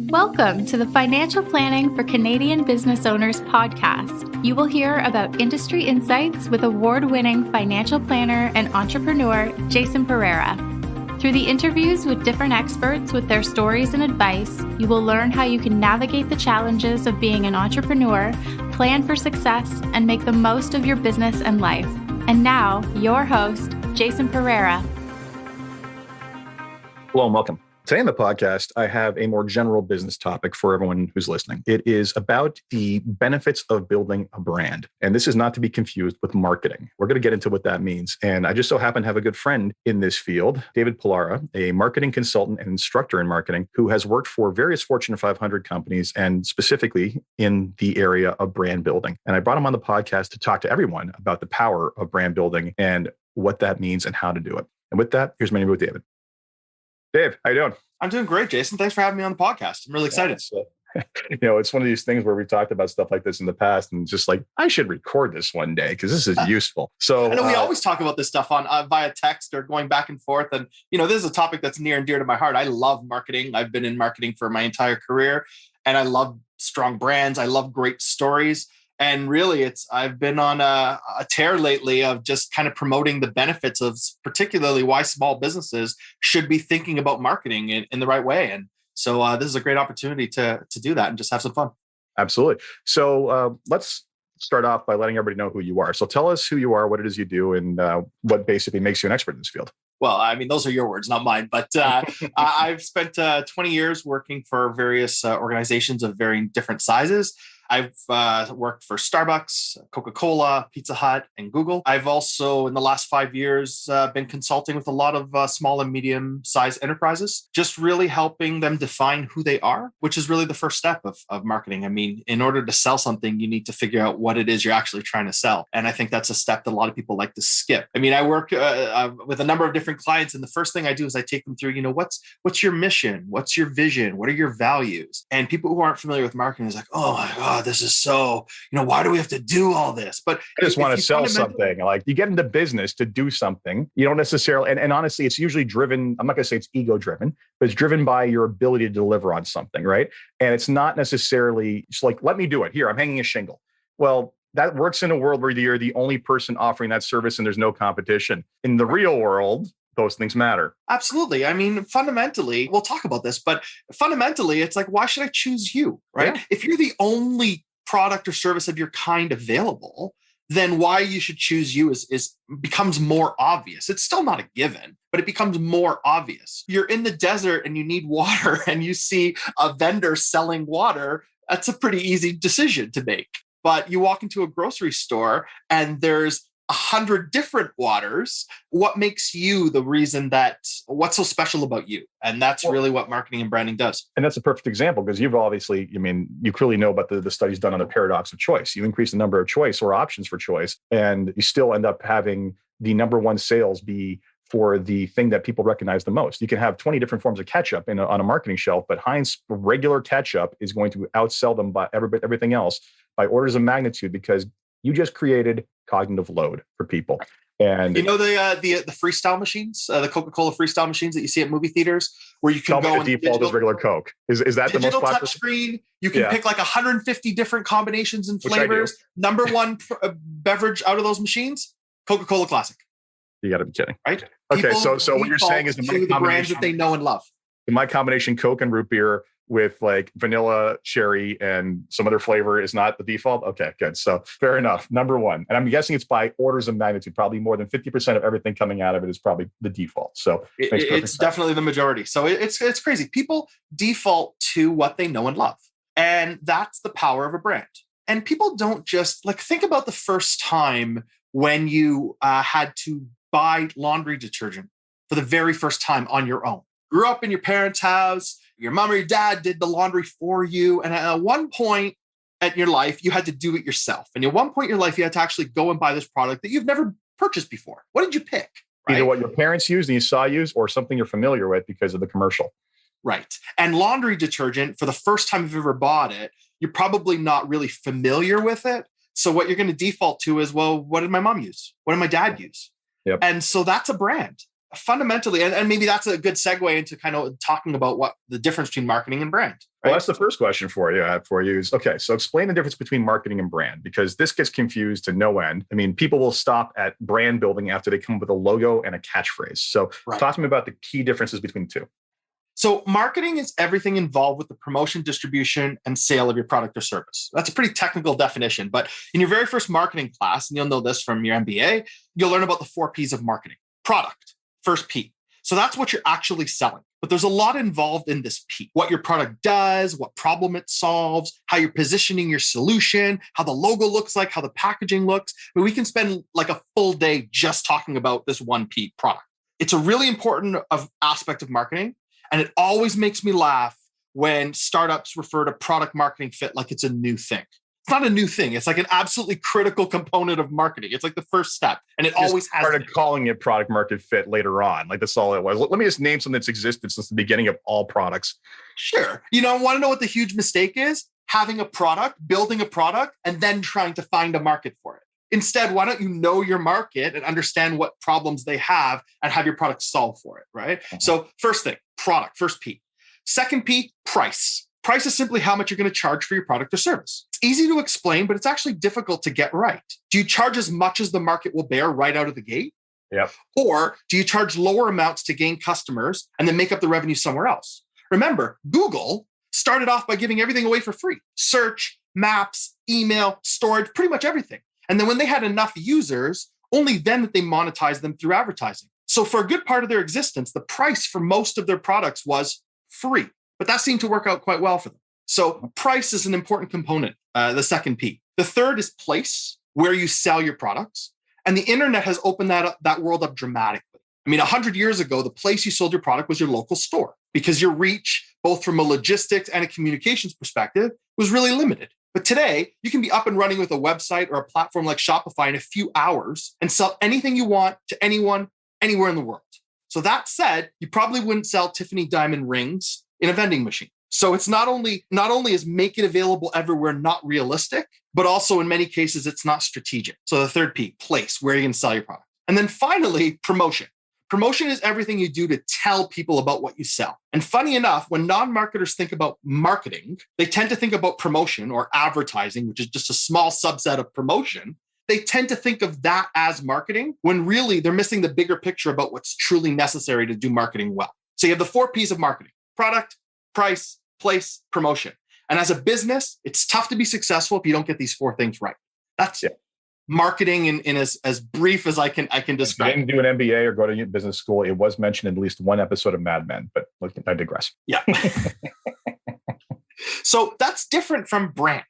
Welcome to the Financial Planning for Canadian Business Owners podcast. You will hear about industry insights with award-winning financial planner and entrepreneur Jason Pullara. Through the interviews with different experts with their stories and advice, you will learn how you can navigate the challenges of being an entrepreneur, plan for success, and make the most of your business and life. And now, your host, Jason Pullara. Hello and welcome. Today on the podcast, I have a more general business topic for everyone who's listening. It is about the benefits of building a brand. And this is not to be confused with marketing. We're going to get into what that means. And I just so happen to have a good friend in this field, David Pullara, a marketing consultant and instructor in marketing, who has worked for various Fortune 500 companies and specifically in the area of brand building. And I brought him on the podcast to talk to everyone about the power of brand building and what that means and how to do it. And with that, here's my interview with David. Dave, how you doing? I'm doing great, Jason. Thanks for having me on the podcast. I'm really excited. It's one of these things where we've talked about stuff like this in the past and just like, I should record this one day because this is useful. So I know we always talk about this stuff on via text or going back and forth. And, this is a topic that's near and dear to my heart. I love marketing. I've been in marketing for my entire career and I love strong brands. I love great stories. And really, I've been on a tear lately of just kind of promoting the benefits of particularly why small businesses should be thinking about marketing in the right way. And so this is a great opportunity to do that and just have some fun. Absolutely. So let's start off by letting everybody know who you are. So tell us who you are, what it is you do, and what basically makes you an expert in this field. Well, those are your words, not mine. But I've spent 20 years working for various organizations of varying different sizes. I've worked for Starbucks, Coca-Cola, Pizza Hut, and Google. I've also, in the last 5 years, been consulting with a lot of small and medium-sized enterprises, just really helping them define who they are, which is really the first step of marketing. In order to sell something, you need to figure out what it is you're actually trying to sell. And I think that's a step that a lot of people like to skip. I work with a number of different clients, and the first thing I do is I take them through, what's your mission? What's your vision? What are your values? And people who aren't familiar with marketing is like, oh my God, this is so, why do we have to do all this? But I just want to sell something. Like, you get into business to do something. You don't necessarily, and honestly, it's usually driven, I'm not going to say it's ego driven, but it's driven by your ability to deliver on something, right? And it's not necessarily just like, let me do it. Here, I'm hanging a shingle. Well, that works in a world where you're the only person offering that service and there's no competition. In the real world, those things matter. Absolutely. Fundamentally, we'll talk about this, but fundamentally, it's like, why should I choose you, right? Yeah. If you're the only product or service of your kind available, then why you should choose you is becomes more obvious. It's still not a given, but it becomes more obvious. You're in the desert and you need water and you see a vendor selling water. That's a pretty easy decision to make. But you walk into a grocery store and there's 100 different waters. What makes you the reason what's so special about you? And that's really what marketing and branding does. And that's a perfect example because you've obviously, you clearly know about the studies done on the paradox of choice. You increase the number of choice or options for choice, and you still end up having the number one sales be for the thing that people recognize the most. You can have 20 different forms of ketchup on a marketing shelf, but Heinz regular ketchup is going to outsell them by everything else by orders of magnitude because you just created cognitive load for people. And the freestyle machines, the Coca-Cola freestyle machines that you see at movie theaters, where you can go and default is regular Coke. Is that the most popular? Digital touch screen. You can pick like 150 different combinations and flavors. Number one beverage out of those machines, Coca-Cola Classic. You got to be kidding, right? Okay, People so what you're saying is the brands that they know and love. In my combination, Coke and root beer with like vanilla, cherry, and some other flavor is not the default? Okay, good. So fair enough. Number one. And I'm guessing it's by orders of magnitude. Probably more than 50% of everything coming out of it is probably the default. So it's definitely the majority. So it's crazy. People default to what they know and love. And that's the power of a brand. And people don't just think about the first time when you had to buy laundry detergent for the very first time on your own. Grew up in your parents' house, your mom or your dad did the laundry for you. And at one point in your life, you had to do it yourself. And at one point in your life, you had to actually go and buy this product that you've never purchased before. What did you pick? Right? Either what your parents used and you saw use or something you're familiar with because of the commercial. Right. And laundry detergent, for the first time you've ever bought it, you're probably not really familiar with it. So what you're going to default to is, well, what did my mom use? What did my dad use? Yep. And so that's a brand. fundamentally, and maybe that's a good segue into kind of talking about what the difference between marketing and brand. Right? Well, that's the first question for you is, okay, so explain the difference between marketing and brand, because this gets confused to no end. I mean, people will stop at brand building after they come up with a logo and a catchphrase. So talk to me about the key differences between the two. So marketing is everything involved with the promotion, distribution, and sale of your product or service. That's a pretty technical definition, but in your very first marketing class, and you'll know this from your MBA, you'll learn about the 4 Ps of marketing. Product, first P. So that's what you're actually selling. But there's a lot involved in this P. What your product does, what problem it solves, how you're positioning your solution, how the logo looks like, how the packaging looks. I mean, we can spend like a full day just talking about this 1 P, product. It's a really important aspect of marketing. And it always makes me laugh when startups refer to product marketing fit like it's a new thing. It's not a new thing. It's like an absolutely critical component of marketing. It's like the first step. And it always has started calling it product market fit later on. Like that's all it was. Let me just name something that's existed since the beginning of all products. Sure. Want to know what the huge mistake is? Having a product, building a product, and then trying to find a market for it. Instead, why don't you know your market and understand what problems they have and have your product solve for it, right? Mm-hmm. So first thing, product, first P. Second P, price. Price is simply how much you're going to charge for your product or service. It's easy to explain, but it's actually difficult to get right. Do you charge as much as the market will bear right out of the gate? Yep. Or do you charge lower amounts to gain customers and then make up the revenue somewhere else? Remember, Google started off by giving everything away for free. Search, maps, email, storage, pretty much everything. And then when they had enough users, only then that they monetized them through advertising. So for a good part of their existence, the price for most of their products was free, but that seemed to work out quite well for them. So price is an important component, the second P. The third is place, where you sell your products. And the internet has opened that world up dramatically. I mean, 100 years ago, the place you sold your product was your local store because your reach, both from a logistics and a communications perspective, was really limited. But today, you can be up and running with a website or a platform like Shopify in a few hours and sell anything you want to anyone, anywhere in the world. So that said, you probably wouldn't sell Tiffany diamond rings in a vending machine. So it's not only is make it available everywhere not realistic, but also in many cases, it's not strategic. So the third P, place, where you can sell your product. And then finally, promotion. Promotion is everything you do to tell people about what you sell. And funny enough, when non-marketers think about marketing, they tend to think about promotion or advertising, which is just a small subset of promotion. They tend to think of that as marketing when really they're missing the bigger picture about what's truly necessary to do marketing well. So you have the 4 Ps of marketing: product, price, place, promotion. And as a business, it's tough to be successful if you don't get these 4 things right. That's marketing in as brief as I can describe. I didn't do an MBA or go to business school. It was mentioned in at least one episode of Mad Men, but I digress. Yeah. So that's different from brand.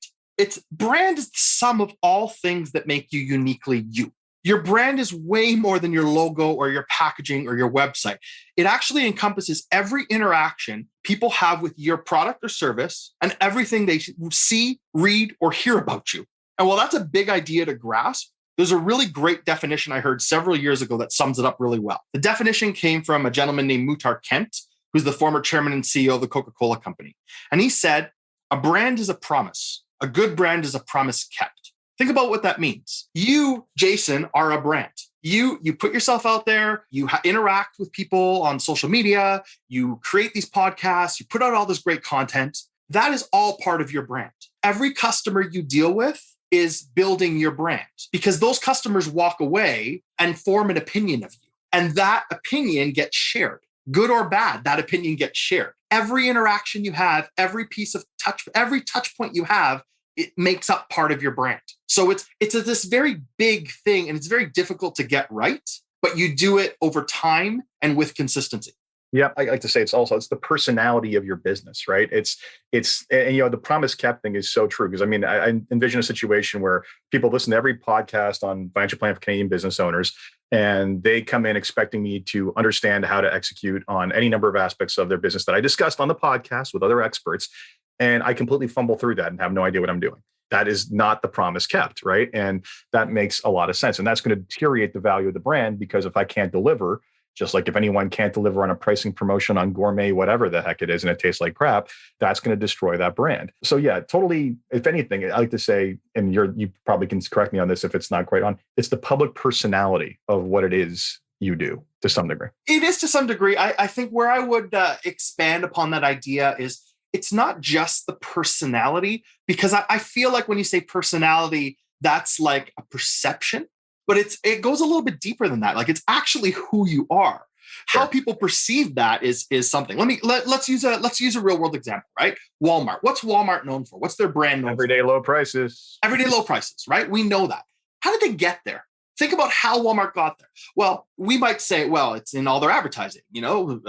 Brand is the sum of all things that make you uniquely you. Your brand is way more than your logo or your packaging or your website. It actually encompasses every interaction people have with your product or service and everything they see, read, or hear about you. And while that's a big idea to grasp, there's a really great definition I heard several years ago that sums it up really well. The definition came from a gentleman named Muhtar Kent, who's the former chairman and CEO of the Coca-Cola company. And he said, a brand is a promise. A good brand is a promise kept. Think about what that means. You, Jason, are a brand. You put yourself out there, you interact with people on social media, you create these podcasts, you put out all this great content. That is all part of your brand. Every customer you deal with is building your brand because those customers walk away and form an opinion of you. And that opinion gets shared. Good or bad, that opinion gets shared. Every interaction you have, every touch point you have, it makes up part of your brand. So it's this very big thing and it's very difficult to get right, but you do it over time and with consistency. Yeah, I like to say it's the personality of your business, right? It's the promise kept thing is so true because I envision a situation where people listen to every podcast on financial plan for Canadian business owners, and they come in expecting me to understand how to execute on any number of aspects of their business that I discussed on the podcast with other experts, and I completely fumble through that and have no idea what I'm doing. That is not the promise kept, right? And that makes a lot of sense, and that's going to deteriorate the value of the brand because if I can't deliver. Just like if anyone can't deliver on a pricing promotion on gourmet, whatever the heck it is, and it tastes like crap, that's going to destroy that brand. So yeah, totally. If anything, I like to say, and you probably can correct me on this if it's not quite on, it's the public personality of what it is you do. to some degree. It is to some degree. I think where I would expand upon that idea is it's not just the personality, because I feel like when you say personality, that's like a perception, but it goes a little bit deeper than that. Like it's actually who you are. How people perceive that is something. Let's use a real world example, right? Walmart. What's Walmart known for? What's their brand known Everyday for? low prices. Everyday low prices, right? We know that. How did they get there? Think about how Walmart got there. Well, we might say, well, it's in all their advertising,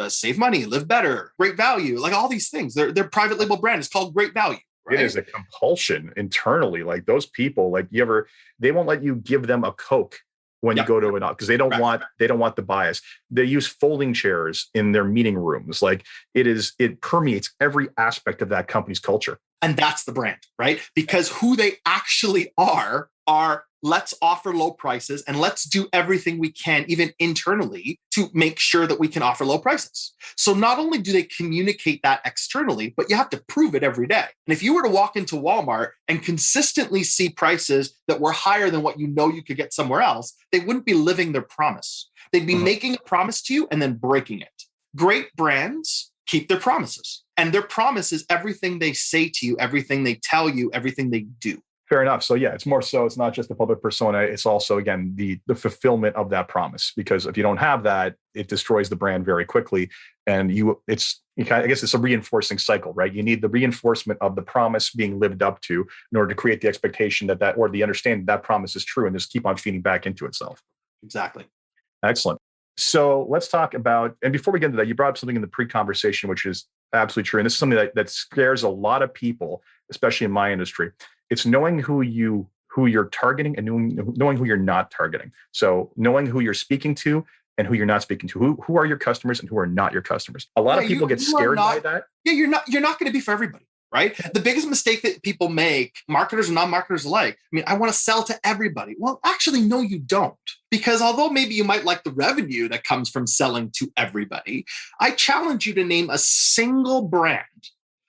save money, live better, great value, like all these things. Their private label brand is called Great Value. Right? It is a compulsion internally. Like those people, they won't let you give them a Coke when you go to an, because they don't want the bias. They use folding chairs in their meeting rooms. Like it permeates every aspect of that company's culture. And that's the brand, right? Because who they actually are let's offer low prices and let's do everything we can, even internally, to make sure that we can offer low prices. So not only do they communicate that externally, but you have to prove it every day. And if you were to walk into Walmart and consistently see prices that were higher than what you could get somewhere else, they wouldn't be living their promise. They'd be making a promise to you and then breaking it. Great brands keep their promises. And their promise is everything they say to you, everything they tell you, everything they do. Fair enough. So yeah, it's more so, it's not just the public persona. It's also, again, the fulfillment of that promise, because if you don't have that, it destroys the brand very quickly. And I guess it's a reinforcing cycle, right? You need the reinforcement of the promise being lived up to in order to create the expectation that or the understanding that promise is true and just keep on feeding back into itself. Exactly. Excellent. So let's talk about, and before we get into that, you brought up something in the pre-conversation, which is absolutely true. And this is something that scares a lot of people, especially in my industry. It's knowing who you're targeting and knowing who you're not targeting. So knowing who you're speaking to and who you're not speaking to. Who are your customers and who are not your customers? A lot of people get scared by that. Yeah, you're not going to be for everybody, right? The biggest mistake that people make, marketers and non-marketers alike, I want to sell to everybody. Well, actually, no, you don't. Because although maybe you might like the revenue that comes from selling to everybody, I challenge you to name a single brand,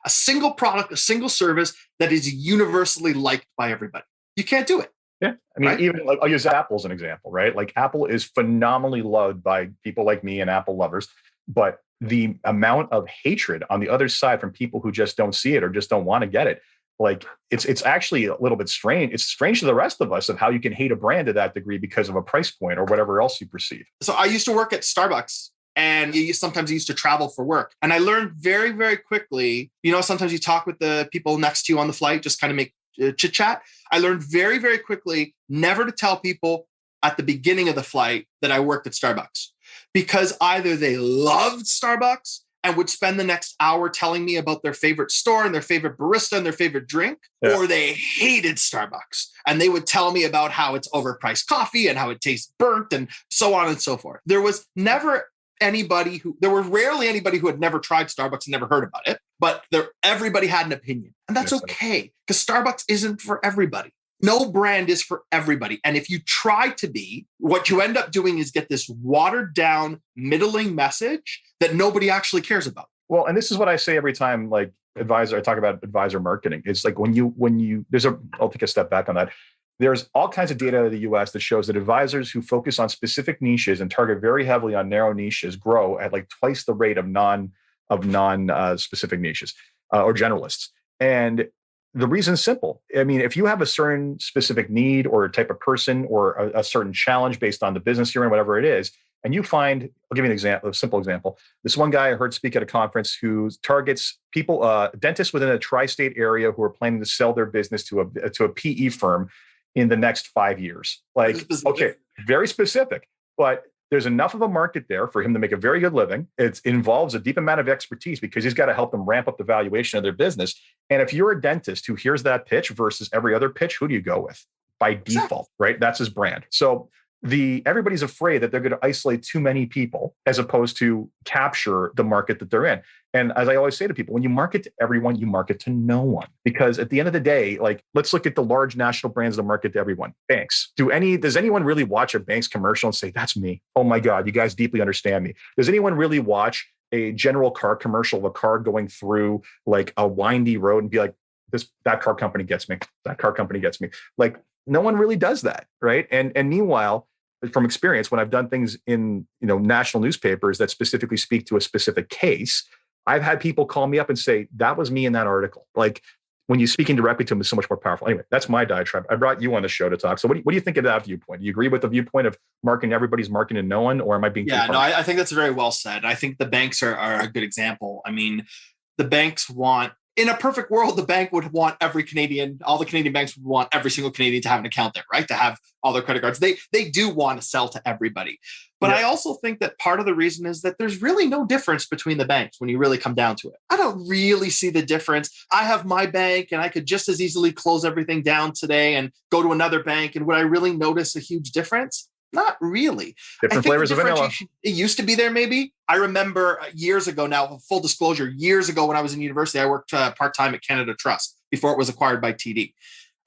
a single product, a single service that is universally liked by everybody. You can't do it. Yeah. Even I'll use Apple as an example, right? Like Apple is phenomenally loved by people like me and Apple lovers, but the amount of hatred on the other side from people who just don't see it or just don't want to get it, like it's actually a little bit strange. It's strange to the rest of us of how you can hate a brand to that degree because of a price point or whatever else you perceive. So I used to work at Starbucks. And sometimes you used to travel for work. And I learned very, very quickly, sometimes you talk with the people next to you on the flight, just kind of make chit chat. I learned very, very quickly never to tell people at the beginning of the flight that I worked at Starbucks, because either they loved Starbucks and would spend the next hour telling me about their favorite store and their favorite barista and their favorite drink, or they hated Starbucks and they would tell me about how it's overpriced coffee and how it tastes burnt and so on and so forth. There was rarely anybody who had never tried Starbucks and never heard about it, but everybody had an opinion. And that's okay, because Starbucks isn't for everybody. No brand is for everybody. And if you try to be, what you end up doing is get this watered down, middling message that nobody actually cares about. Well, and this is what I say every time, I talk about advisor marketing. It's like I'll take a step back on that. There's all kinds of data in the US that shows that advisors who focus on specific niches and target very heavily on narrow niches grow at like twice the rate of non-specific niches or generalists. And the reason is simple. If you have a certain specific need or a type of person or a certain challenge based on the business you're in, whatever it is, and you find, I'll give you an example, a simple example. This one guy I heard speak at a conference who targets people, dentists within a tri-state area who are planning to sell their business to a PE firm in the next 5 years. Okay, very specific, but there's enough of a market there for him to make a very good living. It involves a deep amount of expertise because he's got to help them ramp up the valuation of their business. And if you're a dentist who hears that pitch versus every other pitch, who do you go with? By default, right? That's his brand. So everybody's afraid that they're going to isolate too many people as opposed to capture the market that they're in. And as I always say to people, when you market to everyone, you market to no one. Because at the end of the day, let's look at the large national brands that market to everyone. Banks. Does anyone really watch a bank's commercial and say, that's me? Oh my God, you guys deeply understand me. Does anyone really watch a general car commercial of a car going through a windy road and be like, that car company gets me. That car company gets me. No one really does that, right? And meanwhile, from experience, when I've done things in, national newspapers that specifically speak to a specific case, I've had people call me up and say, that was me in that article. Like, when you're speaking directly to them is so much more powerful. Anyway, that's my diatribe. I brought you on the show to talk. So what do you think of that viewpoint? Do you agree with the viewpoint of marketing, everybody's marketing and no one, or am I being too harsh? No, I think that's very well said. I think the banks are a good example. I mean, the banks want, in a perfect world, the bank would want every Canadian, all the Canadian banks would want every single Canadian to have an account there, right? To have all their credit cards. They do want to sell to everybody. But I also think that part of the reason is that there's really no difference between the banks when you really come down to it. I don't really see the difference. I have my bank and I could just as easily close everything down today and go to another bank. And would I really notice a huge difference? Not really. Different flavors of vanilla. It used to be there, maybe. I remember years ago now, full disclosure, years ago when I was in university, I worked part-time at Canada Trust before it was acquired by TD.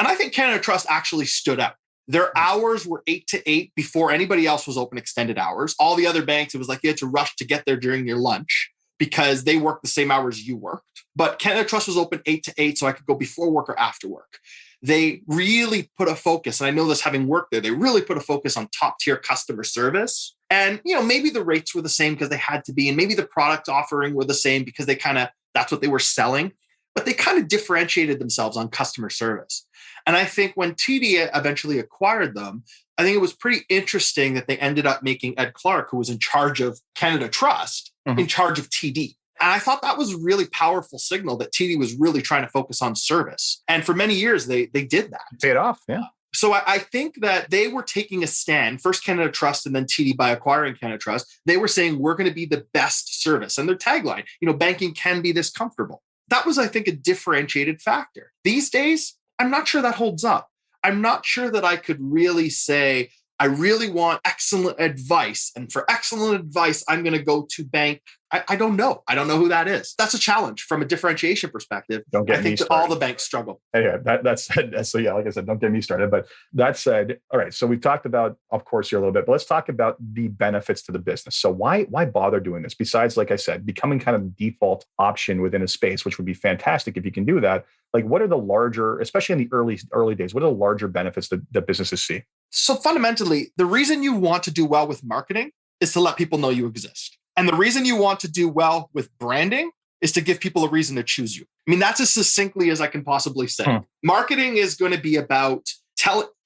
And I think Canada Trust actually stood out. Their hours were 8 to 8 before anybody else was open extended hours. All the other banks, it was like you had to rush to get there during your lunch because they worked the same hours you worked. But Canada Trust was open 8 to 8, so I could go before work or after work. They really put a focus, and I know this having worked there, they really put a focus on top tier customer service. And, maybe the rates were the same because they had to be, and maybe the product offering were the same because that's what they were selling, but they kind of differentiated themselves on customer service. And I think when TD eventually acquired them, I think it was pretty interesting that they ended up making Ed Clark, who was in charge of Canada Trust, in charge of TD. And I thought that was a really powerful signal that TD was really trying to focus on service. And for many years, they did that. Paid off, yeah. So I think that they were taking a stand, first Canada Trust and then TD by acquiring Canada Trust. They were saying, we're going to be the best service. And their tagline, banking can be this comfortable. That was, I think, a differentiated factor. These days, I'm not sure that holds up. I'm not sure that I could really say, I really want excellent advice. And for excellent advice, I'm going to go to bank. I don't know. I don't know who that is. That's a challenge from a differentiation perspective. Don't get I think me that all the banks struggle. Yeah, that said, so yeah, like I said, don't get me started. But that said, all right, so we've talked about, of course, here a little bit, but let's talk about the benefits to the business. So why bother doing this? Besides, like I said, becoming kind of the default option within a space, which would be fantastic if you can do that. Like, what are the larger, especially in the early days, what are the larger benefits that businesses see? So fundamentally, the reason you want to do well with marketing is to let people know you exist. And the reason you want to do well with branding is to give people a reason to choose you. I mean, that's as succinctly as I can possibly say. Marketing is going to be about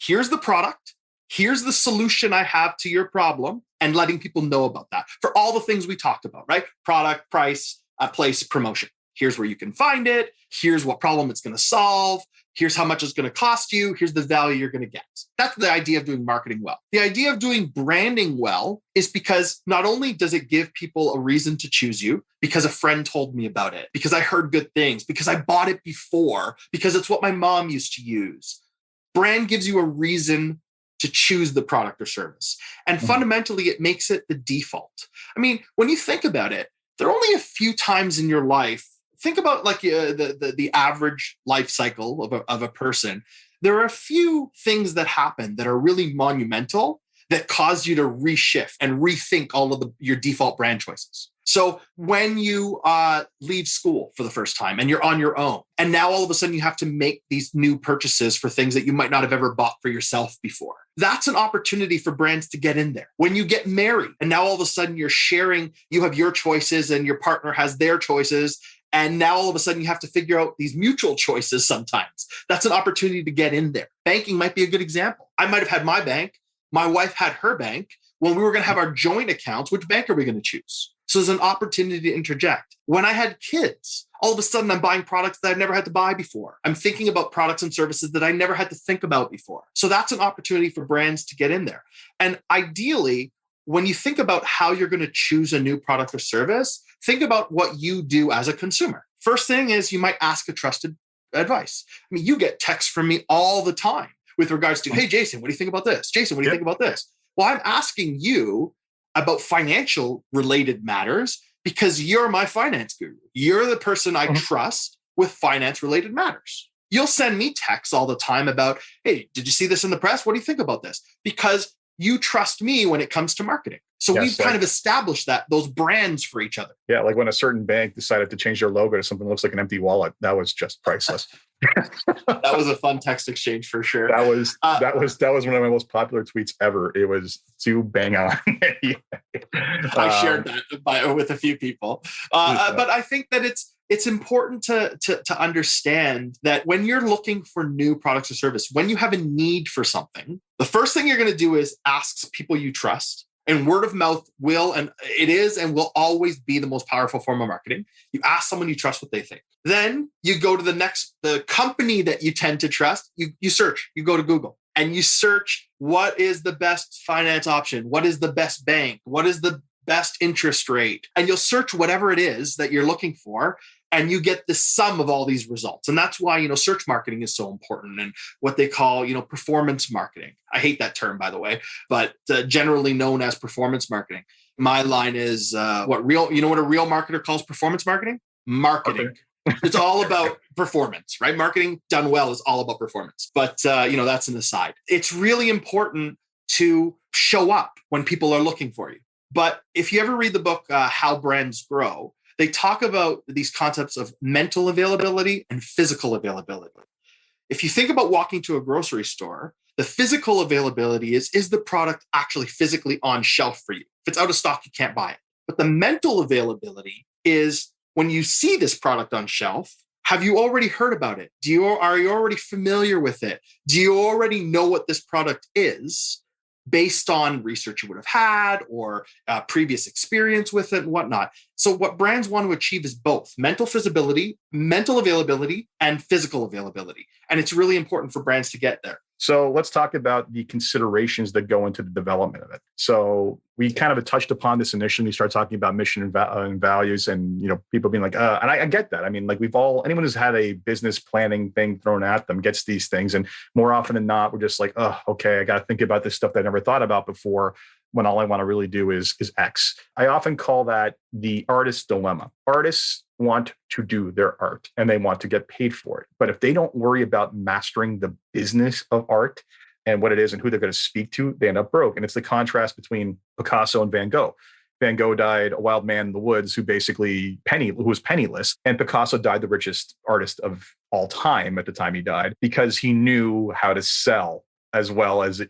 here's the product, here's the solution I have to your problem, and letting people know about that for all the things we talked about, right? Product, price, place, promotion. Here's where you can find it. Here's what problem it's going to solve. Here's how much it's going to cost you. Here's the value you're going to get. That's the idea of doing marketing well. The idea of doing branding well is because not only does it give people a reason to choose you, because a friend told me about it, because I heard good things, because I bought it before, because it's what my mom used to use. Brand gives you a reason to choose the product or service. And fundamentally, it makes it the default. I mean, when you think about it, there are only a few times in your life. Think about like the average life cycle of a person. There are a few things that happen that are really monumental that cause you to reshift and rethink all of your default brand choices. So when you leave school for the first time and you're on your own, and now all of a sudden you have to make these new purchases for things that you might not have ever bought for yourself before. That's an opportunity for brands to get in there. When you get married and now all of a sudden you're sharing, you have your choices and your partner has their choices. And now all of a sudden you have to figure out these mutual choices sometimes. That's an opportunity to get in there. Banking might be a good example. I might have had my bank. My wife had her bank. When we were going to have our joint accounts, which bank are we going to choose? So there's an opportunity to interject. When I had kids, all of a sudden I'm buying products that I've never had to buy before. I'm thinking about products and services that I never had to think about before. So that's an opportunity for brands to get in there. And ideally, when you think about how you're going to choose a new product or service, think about what you do as a consumer. First thing is you might ask a trusted advice. I mean, you get texts from me all the time with regards to, hey, Jason, what do you think about this? Jason, what do you think about this? Well, I'm asking you about financial related matters because you're my finance guru. You're the person I trust with finance related matters. You'll send me texts all the time about, hey, did you see this in the press? What do you think about this? Because you trust me when it comes to marketing. So we've kind of established those brands for each other. Yeah, like when a certain bank decided to change their logo to something that looks like an empty wallet, that was just priceless. That was a fun text exchange for sure. That was one of my most popular tweets ever. It was to bang on. I shared that with a few people. But I think that it's important to understand that when you're looking for new products or service, when you have a need for something, the first thing you're going to do is ask people you trust. And word of mouth will always be the most powerful form of marketing. You ask someone you trust what they think. Then you go to the company that you tend to trust. You search, you go to Google and you search what is the best finance option? What is the best bank? What is the best interest rate? And you'll search whatever it is that you're looking for. And you get the sum of all these results. And that's why, search marketing is so important and what they call, performance marketing. I hate that term, by the way, but generally known as performance marketing. My line is what a real marketer calls performance marketing? Marketing. Okay. It's all about performance, right? Marketing done well is all about performance. But, that's an aside. It's really important to show up when people are looking for you. But if you ever read the book, How Brands Grow, they talk about these concepts of mental availability and physical availability. If you think about walking to a grocery store, the physical availability is the product actually physically on shelf for you? If it's out of stock, you can't buy it. But the mental availability is when you see this product on shelf, have you already heard about it? Are you already familiar with it? Do you already know what this product is? Based on research you would have had or previous experience with it and whatnot. So what brands want to achieve is both mental availability, and physical availability. And it's really important for brands to get there. So let's talk about the considerations that go into the development of it. So we kind of touched upon this initially. We start talking about mission and values, and people being like, and I get that. I mean, like anyone who's had a business planning thing thrown at them gets these things, and more often than not, we're just like, oh, okay, I got to think about this stuff that I never thought about before. When all I want to really do is X. I often call that the artist's dilemma. Artists want to do their art and they want to get paid for it. But if they don't worry about mastering the business of art and what it is and who they're going to speak to, they end up broke. And it's the contrast between Picasso and Van Gogh. Van Gogh died a wild man in the woods who was penniless. And Picasso died the richest artist of all time at the time he died because he knew how to sell as well as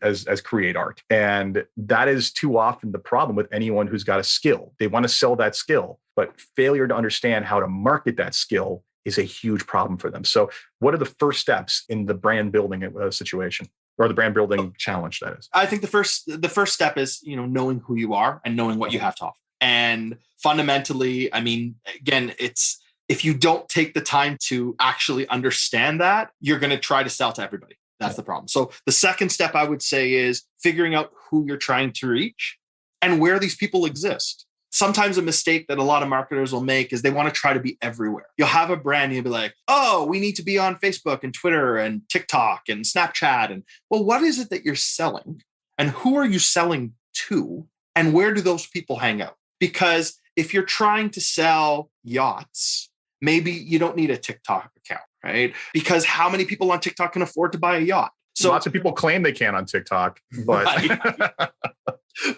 create art. And that is too often the problem with anyone who's got a skill. They want to sell that skill, but failure to understand how to market that skill is a huge problem for them. So what are the first steps in the brand building situation, or the brand building challenge, that is? I think the first step is, knowing who you are and knowing what you have to offer. And fundamentally, I mean, again, it's if you don't take the time to actually understand that, you're going to try to sell to everybody. That's the problem. So the second step I would say is figuring out who you're trying to reach and where these people exist. Sometimes a mistake that a lot of marketers will make is they want to try to be everywhere. You'll have a brand and you'll be like, oh, we need to be on Facebook and Twitter and TikTok and Snapchat. And well, what is it that you're selling? And who are you selling to? And where do those people hang out? Because if you're trying to sell yachts, maybe you don't need a TikTok account, right? Because how many people on TikTok can afford to buy a yacht? So lots of people claim they can on TikTok, but right.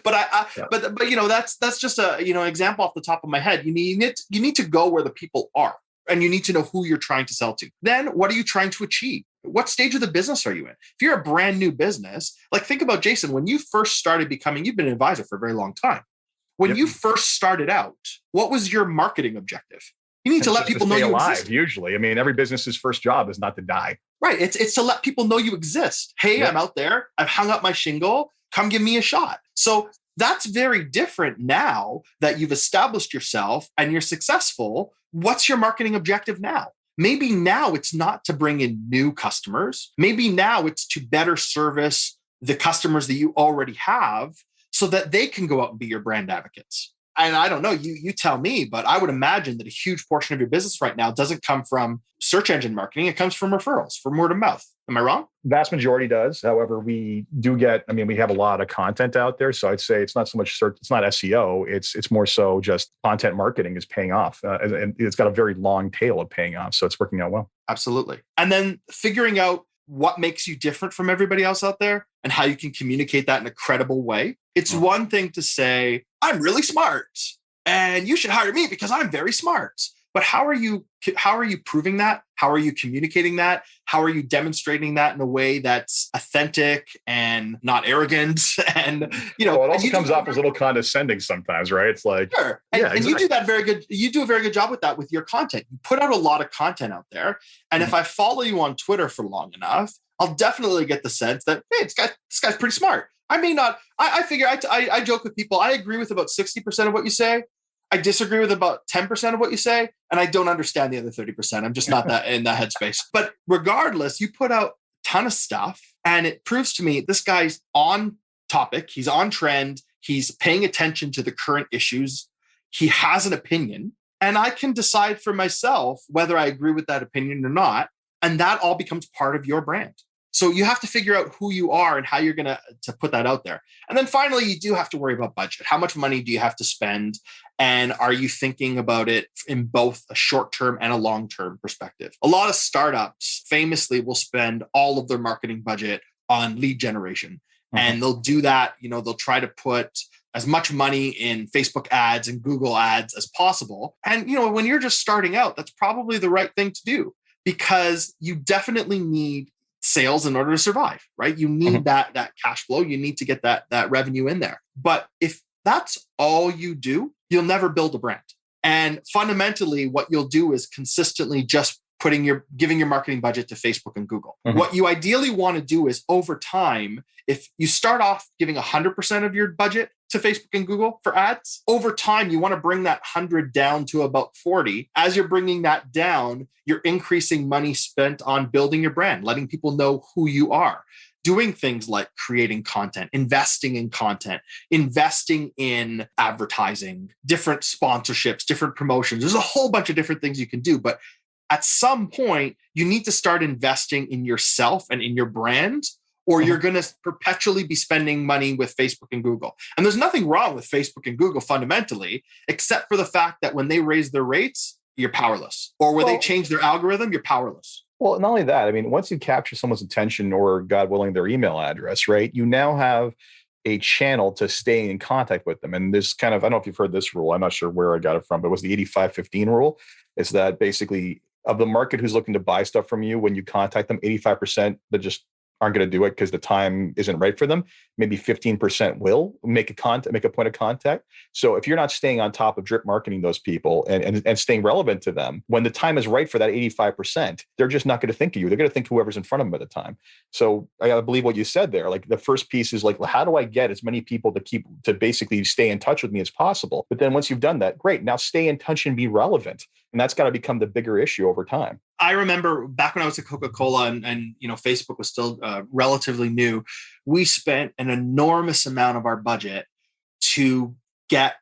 But that's just a example off the top of my head. You need to go where the people are, and you need to know who you're trying to sell to. Then what are you trying to achieve? What stage of the business are you in? If you're a brand new business, like think about Jason, when you first started you've been an advisor for a very long time. When you first started out, what was your marketing objective? You need to let people know you exist. Usually. I mean, every business's first job is not to die. Right. It's to let people know you exist. Hey, I'm out there. I've hung up my shingle. Come give me a shot. So that's very different now that you've established yourself and you're successful. What's your marketing objective now? Maybe now it's not to bring in new customers. Maybe now it's to better service the customers that you already have so that they can go out and be your brand advocates. And I don't know, you tell me, but I would imagine that a huge portion of your business right now doesn't come from search engine marketing. It comes from referrals, from word of mouth. Am I wrong? Vast majority does. However, we have a lot of content out there. So I'd say it's not so much search, it's not SEO. It's more so just content marketing is paying off. And it's got a very long tail of paying off. So it's working out well. Absolutely. And then figuring out what makes you different from everybody else out there and how you can communicate that in a credible way. It's one thing to say, I'm really smart and you should hire me because I'm very smart. But how are you proving that? How are you communicating that? How are you demonstrating that in a way that's authentic and not arrogant? And it also comes off as a little condescending sometimes, right? It's like, sure. And, yeah, exactly. And you do that very good. You do a very good job with that with your content. You put out a lot of content out there. And if I follow you on Twitter for long enough, I'll definitely get the sense that, hey, this guy's pretty smart. I may not, I figure, I joke with people. I agree with about 60% of what you say. I disagree with about 10% of what you say, and I don't understand the other 30%. I'm just not that in that headspace. But regardless, you put out a ton of stuff, and it proves to me this guy's on topic. He's on trend. He's paying attention to the current issues. He has an opinion, and I can decide for myself whether I agree with that opinion or not. And that all becomes part of your brand. So you have to figure out who you are and how you're going to put that out there. And then finally, you do have to worry about budget. How much money do you have to spend? And are you thinking about it in both a short-term and a long-term perspective? A lot of startups famously will spend all of their marketing budget on lead generation. And they'll do that, they'll try to put as much money in Facebook ads and Google ads as possible. And, when you're just starting out, that's probably the right thing to do, because you definitely need sales in order to survive, right? You need that cash flow. You need to get that revenue in there. But if that's all you do, you'll never build a brand. And fundamentally, what you'll do is consistently just giving your marketing budget to Facebook and Google. What you ideally want to do is, over time, if you start off giving 100% of your budget to Facebook and Google for ads, over time, you want to bring that 100 down to about 40. As you're bringing that down, you're increasing money spent on building your brand, letting people know who you are, doing things like creating content, investing in content, investing in advertising, different sponsorships, different promotions. There's a whole bunch of different things you can do. But at some point, you need to start investing in yourself and in your brand, or you're going to perpetually be spending money with Facebook and Google. And there's nothing wrong with Facebook and Google fundamentally, except for the fact that when they raise their rates, you're powerless. Or when they change their algorithm, you're powerless. Well, not only that, I mean, once you capture someone's attention, or God willing, their email address, right, you now have a channel to stay in contact with them. And this kind of, I don't know if you've heard this rule. I'm not sure where I got it from, but it was the 85-15 rule. It's that basically, of the market who's looking to buy stuff from you, when you contact them, 85% that just aren't going to do it because the time isn't right for them. Maybe 15% will make a point of contact. So if you're not staying on top of drip marketing those people and staying relevant to them, when the time is right for that 85%, they're just not going to think of you. They're going to think whoever's in front of them at the time. So I got to believe what you said there. Like, the first piece is like, well, how do I get as many people to basically stay in touch with me as possible? But then once you've done that, great. Now stay in touch and be relevant. And that's got to become the bigger issue over time. I remember back when I was at Coca-Cola and Facebook was still relatively new, we spent an enormous amount of our budget to get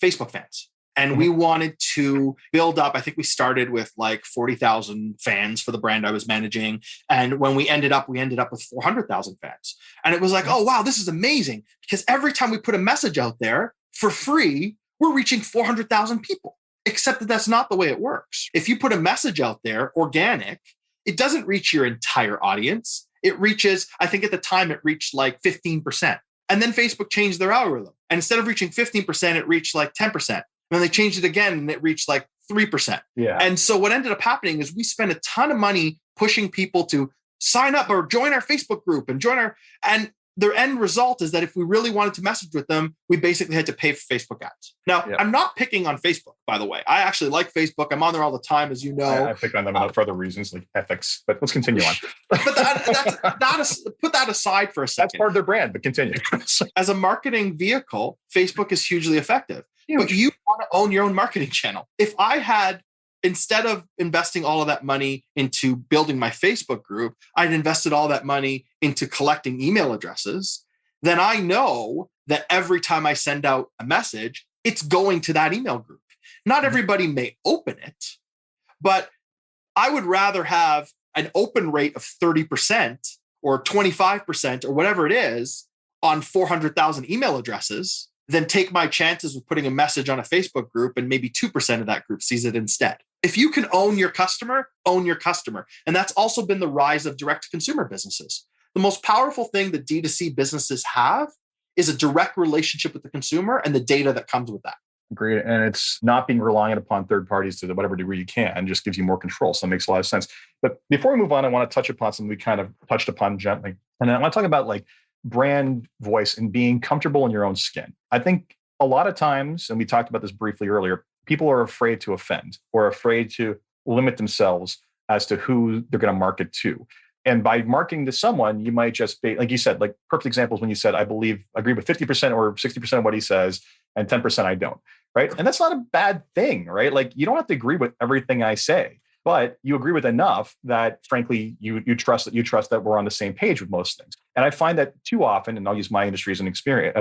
Facebook fans. And we wanted to build up, I think we started with like 40,000 fans for the brand I was managing. And when we ended up with 400,000 fans. And it was like, oh, wow, this is amazing. Because every time we put a message out there for free, we're reaching 400,000 people. Except that that's not the way it works. If you put a message out there, organic, it doesn't reach your entire audience. It reaches, I think at the time, it reached like 15%. And then Facebook changed their algorithm. And instead of reaching 15%, it reached like 10%. And then they changed it again and it reached like 3%. Yeah. And so what ended up happening is we spent a ton of money pushing people to sign up or join our Facebook group and and the end result is that if we really wanted to message with them, we basically had to pay for Facebook ads. Now, I'm not picking on Facebook, by the way. I actually like Facebook. I'm on there all the time, as you know. I pick on them for other reasons, like ethics. But let's continue on. But put that aside for a second. That's part of their brand, but continue. As a marketing vehicle, Facebook is hugely effective. But you want to own your own marketing channel. If I had, instead of investing all of that money into building my Facebook group, I'd invested all that money into collecting email addresses, then I know that every time I send out a message, it's going to that email group. Not everybody may open it, but I would rather have an open rate of 30% or 25% or whatever it is on 400,000 email addresses than take my chances with putting a message on a Facebook group and maybe 2% of that group sees it instead. If you can own your customer, own your customer. And that's also been the rise of direct-to-consumer businesses. The most powerful thing that D2C businesses have is a direct relationship with the consumer and the data that comes with that. Agreed. And it's not being reliant upon third parties to whatever degree you can, and just gives you more control. So it makes a lot of sense. But before we move on, I want to touch upon something we kind of touched upon gently. And I want to talk about like brand voice and being comfortable in your own skin. I think a lot of times, and we talked about this briefly earlier, people are afraid to offend or afraid to limit themselves as to who they're going to market to. And by marketing to someone, you might just be, like you said, like perfect examples when you said, I agree with 50% or 60% of what he says, and 10% I don't. Right. And that's not a bad thing, right? Like you don't have to agree with everything I say, but you agree with enough that frankly, you trust that we're on the same page with most things. And I find that too often, and I'll use my industry as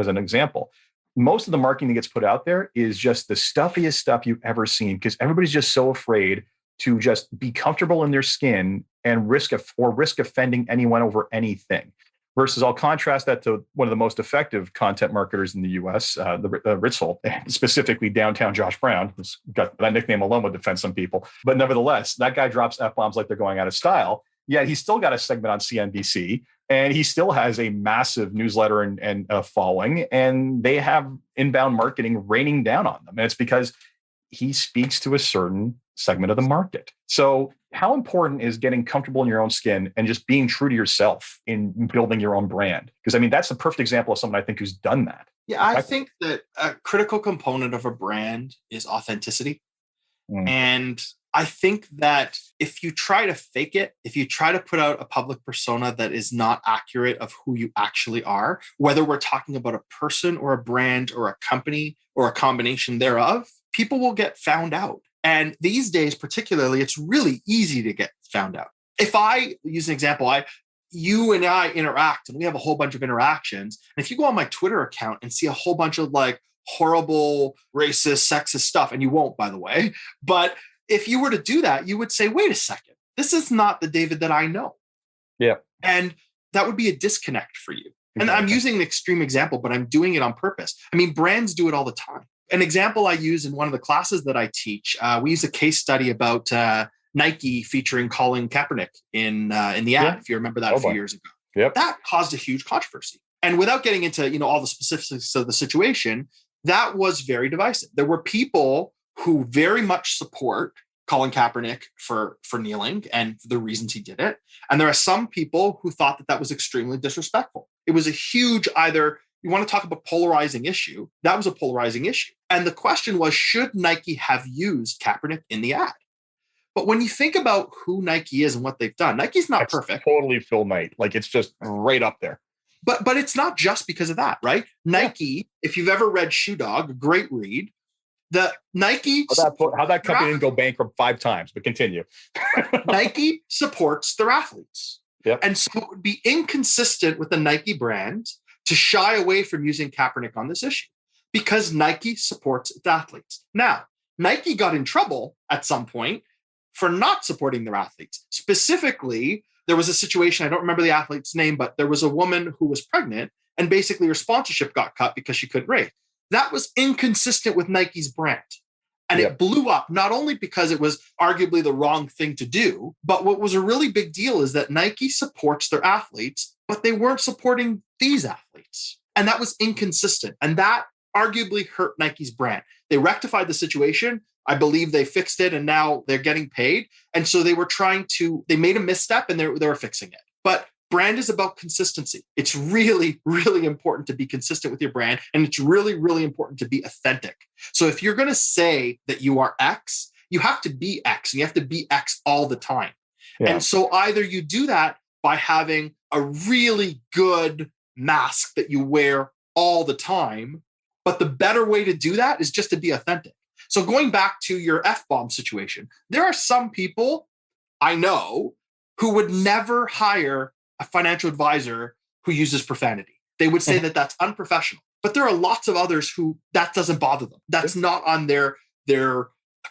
an example, most of the marketing that gets put out there is just the stuffiest stuff you've ever seen, because everybody's just so afraid to just be comfortable in their skin and risk offending anyone over anything. Versus, I'll contrast that to one of the most effective content marketers in the U.S., the Ritzel, specifically downtown Josh Brown. Who's got that nickname alone would offend some people, but nevertheless, that guy drops F-bombs like they're going out of style. Yet he's still got a segment on CNBC, and he still has a massive newsletter and following, and they have inbound marketing raining down on them, and it's because he speaks to a certain segment of the market. So how important is getting comfortable in your own skin and just being true to yourself in building your own brand? Because I mean, that's the perfect example of someone I think who's done that. Yeah, I think that a critical component of a brand is authenticity. And I think that if you try to fake it, if you try to put out a public persona that is not accurate of who you actually are, whether we're talking about a person or a brand or a company or a combination thereof, people will get found out. And these days, particularly, it's really easy to get found out. If I use an example, you and I interact and we have a whole bunch of interactions. And if you go on my Twitter account and see a whole bunch of like horrible, racist, sexist stuff, and you won't, by the way, but if you were to do that, you would say, wait a second, this is not the David that I know. Yeah. And that would be a disconnect for you. And I'm using an extreme example, but I'm doing it on purpose. I mean, brands do it all the time. An example I use in one of the classes that I teach, we use a case study about Nike featuring Colin Kaepernick in the ad, if you remember that a few years ago. Yep. That caused a huge controversy. And without getting into all the specifics of the situation, that was very divisive. There were people who very much support Colin Kaepernick for kneeling and the reasons he did it. And there are some people who thought that was extremely disrespectful. It was a huge you want to talk about polarizing issue, that was a polarizing issue. And the question was, should Nike have used Kaepernick in the ad? But when you think about who Nike is and what they've done, Nike's not perfect. Totally Phil Knight. Like it's just right up there. But it's not just because of that, right? Nike, if you've ever read Shoe Dog, a great read, the Nike... How'd that company didn't go bankrupt 5 times, but continue. Nike supports their athletes. Yep. And so it would be inconsistent with the Nike brand to shy away from using Kaepernick on this issue because Nike supports its athletes. Now, Nike got in trouble at some point for not supporting their athletes. Specifically, there was a situation, I don't remember the athlete's name, but there was a woman who was pregnant and basically her sponsorship got cut because she couldn't race. That was inconsistent with Nike's brand. And it blew up, not only because it was arguably the wrong thing to do, but what was a really big deal is that Nike supports their athletes, but they weren't supporting these athletes. And that was inconsistent. And that arguably hurt Nike's brand. They rectified the situation. I believe they fixed it and now they're getting paid. And so they made a misstep and they were fixing it. But brand is about consistency. It's really, really important to be consistent with your brand. And it's really, really important to be authentic. So if you're going to say that you are X, you have to be X and you have to be X all the time. Yeah. And so either you do that by having a really good mask that you wear all the time, but the better way to do that is just to be authentic. So going back to your F-bomb situation, there are some people I know who would never hire a financial advisor who uses profanity. They would say that that's unprofessional. But there are lots of others who that doesn't bother them. That's not on their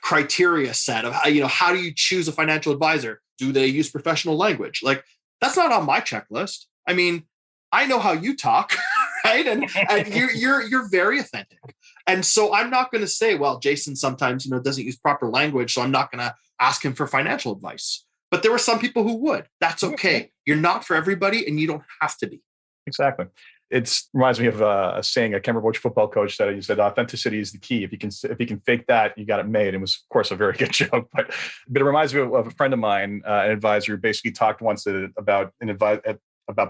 criteria set of how do you choose a financial advisor? Do they use professional language? Like that's not on my checklist. I mean, I know how you talk, right? And you're very authentic. And so I'm not going to say, well, Jason sometimes doesn't use proper language, so I'm not going to ask him for financial advice. But there were some people who would. That's okay. You're not for everybody, and you don't have to be. Exactly. It reminds me of a saying. I can't remember which football coach said it. He said, "Authenticity is the key. If you can fake that, you got it made." It was, of course, a very good joke, but it reminds me of a friend of mine, an advisor, who basically talked once about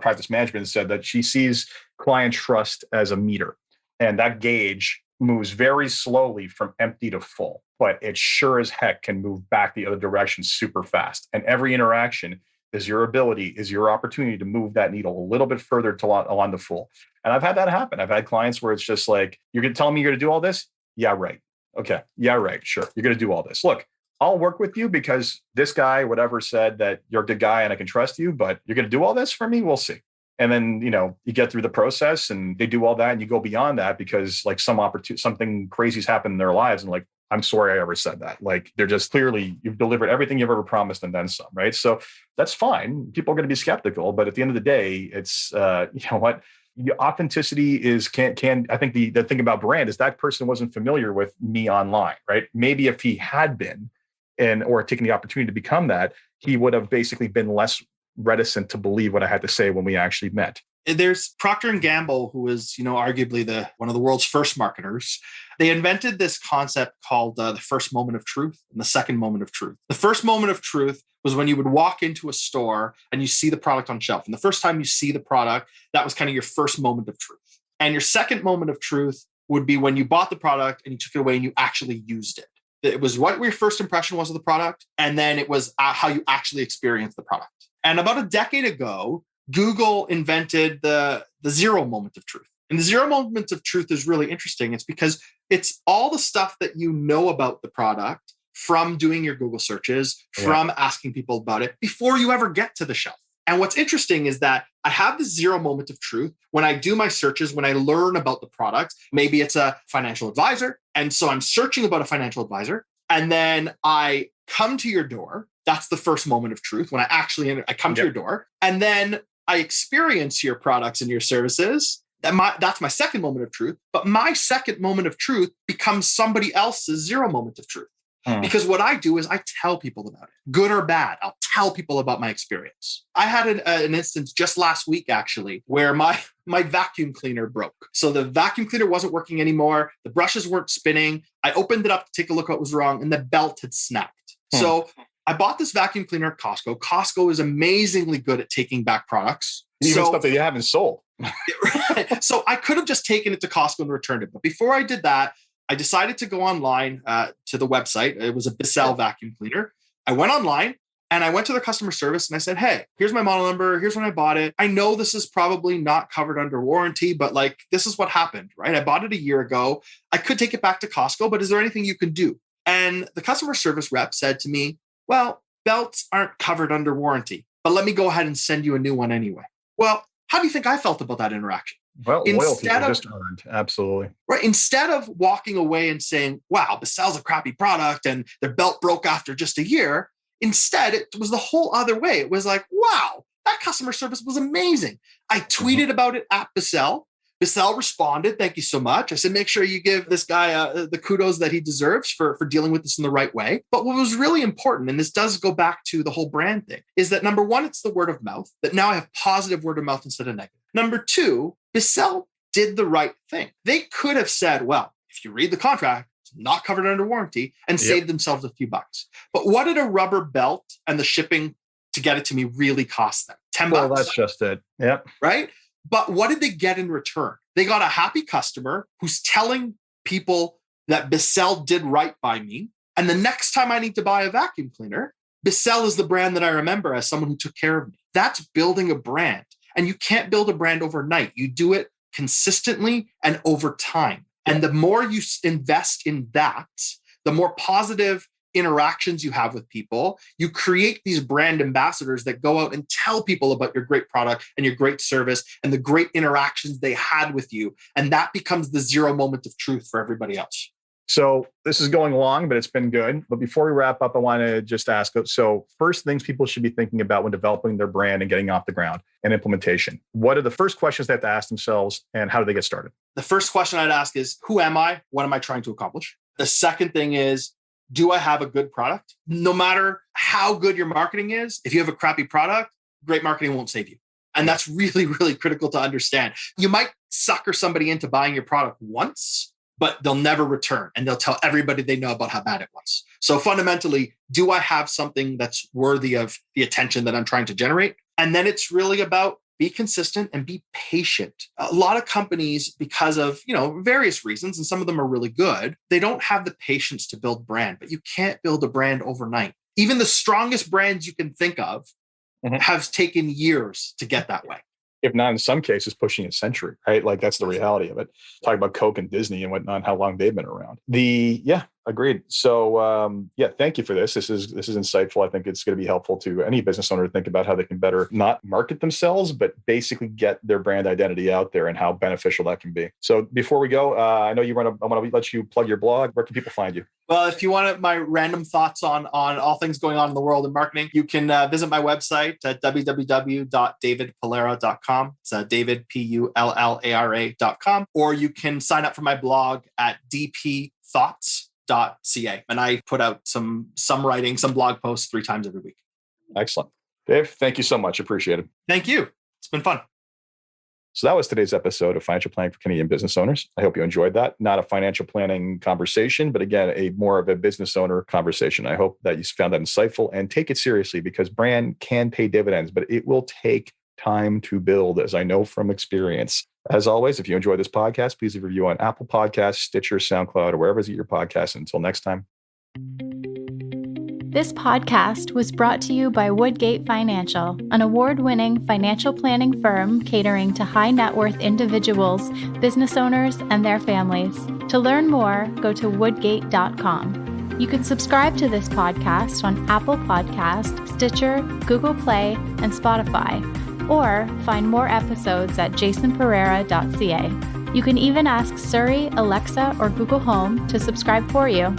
practice management, and said that she sees client trust as a meter, and that gauge moves very slowly from empty to full, but it sure as heck can move back the other direction super fast. And every interaction is your opportunity to move that needle a little bit further along the full. And I've had that happen. I've had clients where it's just like, you're going to tell me you're going to do all this? Yeah, right. Okay. Yeah, right. Sure. You're going to do all this. Look, I'll work with you because this guy, whatever, said that you're a good guy and I can trust you, but you're going to do all this for me? We'll see. And then, you get through the process and they do all that and you go beyond that because like something crazy's happened in their lives. And like, I'm sorry I ever said that. Like, they're just clearly, you've delivered everything you've ever promised and then some, right? So that's fine. People are going to be skeptical, but at the end of the day, it's, what? Authenticity is I think the thing about brand is that person wasn't familiar with me online, right? Maybe if he had been or taken the opportunity to become that, he would have basically been less reticent to believe what I had to say when we actually met. There's Procter & Gamble, who was, arguably one of the world's first marketers. They invented this concept called the first moment of truth and the second moment of truth. The first moment of truth was when you would walk into a store and you see the product on shelf. And the first time you see the product, that was kind of your first moment of truth. And your second moment of truth would be when you bought the product and you took it away and you actually used it. It was what your first impression was of the product, and then it was how you actually experienced the product. And about a decade ago, Google invented the zero moment of truth. And the zero moment of truth is really interesting. It's because it's all the stuff that you know about the product from doing your Google searches, from asking people about it before you ever get to the shelf. And what's interesting is that I have the zero moment of truth when I do my searches, when I learn about the product. Maybe it's a financial advisor. And so I'm searching about a financial advisor. And then I come to your door. That's the first moment of truth when I come to your door. And then I experience your products and your services. That's my second moment of truth. But my second moment of truth becomes somebody else's zero moment of truth. Because what I do is I tell people about it, good or bad. I'll tell people about my experience. I had an instance just last week, actually, where my vacuum cleaner broke. So the vacuum cleaner wasn't working anymore. The brushes weren't spinning. I opened it up to take a look at what was wrong, and the belt had snapped. So I bought this vacuum cleaner at Costco. Costco is amazingly good at taking back products. Even stuff that you haven't sold. So I could have just taken it to Costco and returned it. But before I did that, I decided to go online to the website. It was a Bissell vacuum cleaner. I went online and I went to their customer service and I said, hey, here's my model number. Here's when I bought it. I know this is probably not covered under warranty, but like, this is what happened, right? I bought it a year ago. I could take it back to Costco, but is there anything you can do? And the customer service rep said to me, well, belts aren't covered under warranty, but let me go ahead and send you a new one anyway. Well, how do you think I felt about that interaction? Well, loyalty just earned. Absolutely. Right. Instead of walking away and saying, wow, Bissell's a crappy product and their belt broke after just a year, instead, it was the whole other way. It was like, wow, that customer service was amazing. I tweeted about it at Bissell. Bissell responded, thank you so much. I said, make sure you give this guy the kudos that he deserves for dealing with this in the right way. But what was really important, and this does go back to the whole brand thing, is that number one, it's the word of mouth, that now I have positive word of mouth instead of negative. Number two, Bissell did the right thing. They could have said, well, if you read the contract, it's not covered under warranty, and saved themselves a few bucks. But what did a rubber belt and the shipping to get it to me really cost them? $10. Well, that's just it. Yep. Right? But what did they get in return? They got a happy customer who's telling people that Bissell did right by me. And the next time I need to buy a vacuum cleaner, Bissell is the brand that I remember as someone who took care of me. That's building a brand. And you can't build a brand overnight. You do it consistently and over time. And the more you invest in that, the more positive interactions you have with people, you create these brand ambassadors that go out and tell people about your great product and your great service and the great interactions they had with you. And that becomes the zero moment of truth for everybody else. So this is going long, but it's been good. But before we wrap up, I want to just ask, so first things people should be thinking about when developing their brand and getting off the ground and implementation. What are the first questions they have to ask themselves and how do they get started? The first question I'd ask is, who am I? What am I trying to accomplish? The second thing is, do I have a good product? No matter how good your marketing is, if you have a crappy product, great marketing won't save you. And that's really, really critical to understand. You might sucker somebody into buying your product once, but they'll never return and they'll tell everybody they know about how bad it was. So fundamentally, do I have something that's worthy of the attention that I'm trying to generate? And then it's really about be consistent and be patient. A lot of companies, because of, various reasons, and some of them are really good, they don't have the patience to build brand, but you can't build a brand overnight. Even the strongest brands you can think of have taken years to get that way. If not in some cases, pushing a century, right? Like that's the reality of it. Talk about Coke and Disney and whatnot, and how long they've been around. Agreed. So thank you for this. This is insightful. I think it's going to be helpful to any business owner to think about how they can better not market themselves, but basically get their brand identity out there and how beneficial that can be. So before we go, I know I want to let you plug your blog. Where can people find you? Well, if you want my random thoughts on all things going on in the world of marketing, you can visit my website at www.davidpullara.com. It's David, Pullara.com. Or you can sign up for my blog at dpthoughts.ca. And I put out some writing, some blog posts 3 times every week. Excellent. Dave, thank you so much. Appreciate it. Thank you. It's been fun. So that was today's episode of Financial Planning for Canadian Business Owners. I hope you enjoyed that. Not a financial planning conversation, but again, more of a business owner conversation. I hope that you found that insightful and take it seriously because brand can pay dividends, but it will take time to build, as I know from experience. As always, if you enjoy this podcast, please leave a review on Apple Podcasts, Stitcher, SoundCloud, or wherever you get your podcasts. Until next time. This podcast was brought to you by Woodgate Financial, an award-winning financial planning firm catering to high net worth individuals, business owners, and their families. To learn more, go to woodgate.com. You can subscribe to this podcast on Apple Podcasts, Stitcher, Google Play, and Spotify, or find more episodes at jasonpereira.ca. You can even ask Siri, Alexa, or Google Home to subscribe for you.